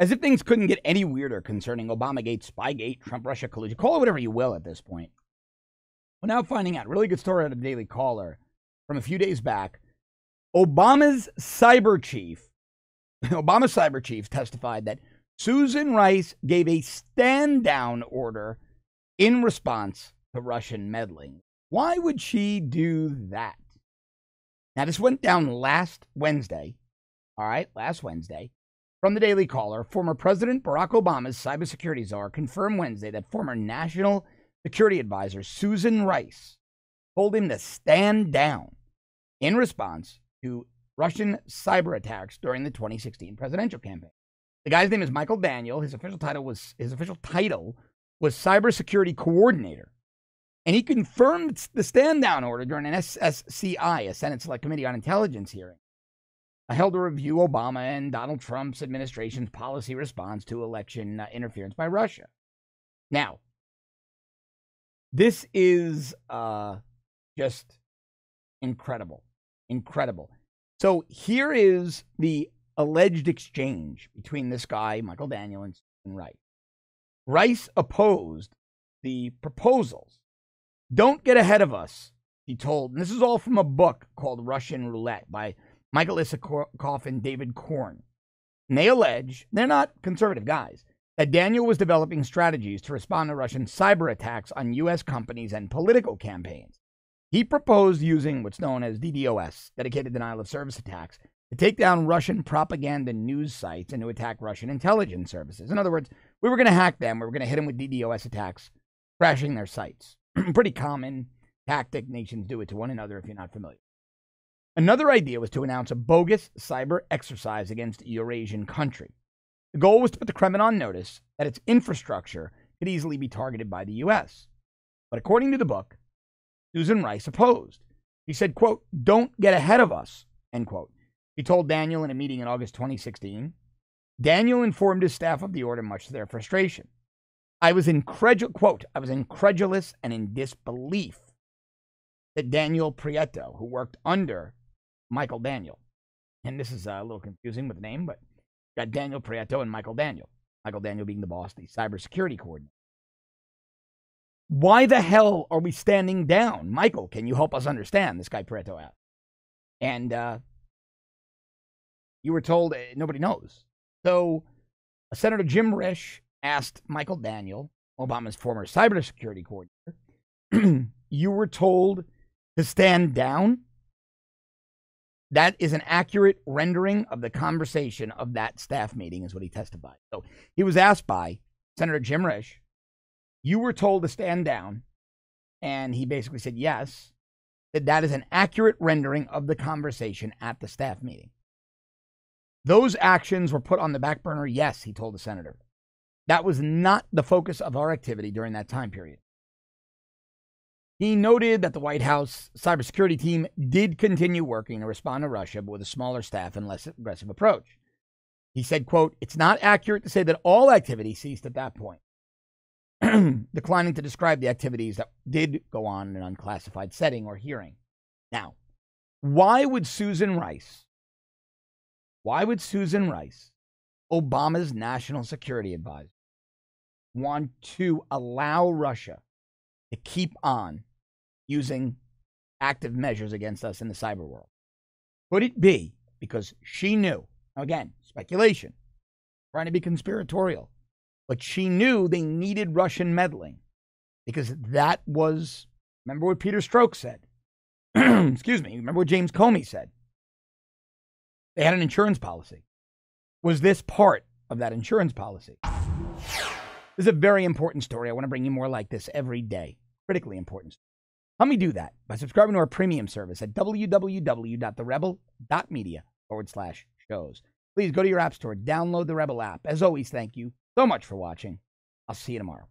As if things couldn't get any weirder concerning Obamagate, Spygate, Trump-Russia collusion. Call it whatever you will at this point. We're now finding out. Really good story out of the Daily Caller from a few days back. Obama's cyber chief testified that Susan Rice gave a stand-down order in response to Russian meddling. Why would she do that? Now, this went down last Wednesday. All right, last Wednesday. From the Daily Caller, former President Barack Obama's cybersecurity czar confirmed Wednesday that former National Security Advisor Susan Rice told him to stand down in response to Russian cyber attacks during the 2016 presidential campaign. The guy's name is Michael Daniel. His official title was cybersecurity coordinator. And he confirmed the stand down order during an SSCI, a Senate Select Committee on Intelligence hearing, held to review Obama and Donald Trump's administration's policy response to election interference by Russia. Now, this is just incredible. Incredible. So here is the alleged exchange between this guy, Michael Daniel, and Susan Rice. Rice opposed the proposals. Don't get ahead of us, he told. And this is all from a book called Russian Roulette by Michael Isikoff and David Korn. And they allege, they're not conservative guys, that Daniel was developing strategies to respond to Russian cyber attacks on U.S. companies and political campaigns. He proposed using what's known as DDoS, dedicated denial of service attacks, to take down Russian propaganda news sites and to attack Russian intelligence services. In other words, we were going to hack them. We were going to hit them with DDoS attacks, crashing their sites. Pretty common tactic. Nations do it to one another if you're not familiar. Another idea was to announce a bogus cyber exercise against a Eurasian country. The goal was to put the Kremlin on notice that its infrastructure could easily be targeted by the U.S. But according to the book, Susan Rice opposed. She said, quote, "Don't get ahead of us," end quote. He told Daniel in a meeting in August 2016. Daniel informed his staff of the order, much to their frustration. I was incredulous and in disbelief that Daniel Prieto, who worked under Michael Daniel, and this is a little confusing with the name, but got Daniel Prieto and Michael Daniel being the boss, the cybersecurity coordinator. Why the hell are we standing down? Michael, can you help us understand? This guy Prieto asked. And you were told nobody knows. So Senator Jim Risch asked Michael Daniel, Obama's former cybersecurity coordinator, you were told to stand down? That is an accurate rendering of the conversation of that staff meeting, is what he testified. So he was asked by Senator Jim Risch, you were told to stand down, and he basically said yes, that is an accurate rendering of the conversation at the staff meeting. Those actions were put on the back burner, yes, he told the senator. That was not the focus of our activity during that time period. He noted that the White House cybersecurity team did continue working to respond to Russia, but with a smaller staff and less aggressive approach. He said, quote, it's not accurate to say that all activity ceased at that point, declining to describe the activities that did go on in an unclassified setting or hearing. Now, why would Susan Rice, Obama's national security advisor, want to allow Russia to keep on using active measures against us in the cyber world? Could it be because she knew, again, speculation, trying to be conspiratorial, but she knew they needed Russian meddling because that was, remember what Peter Strzok said? Excuse me, remember what James Comey said? They had an insurance policy. Was this part of that insurance policy? This is a very important story. I want to bring you more like this every day. Critically important. Help me do that by subscribing to our premium service at www.therebel.media/shows. Please go to your app store, download the Rebel app. As always, thank you so much for watching. I'll see you tomorrow.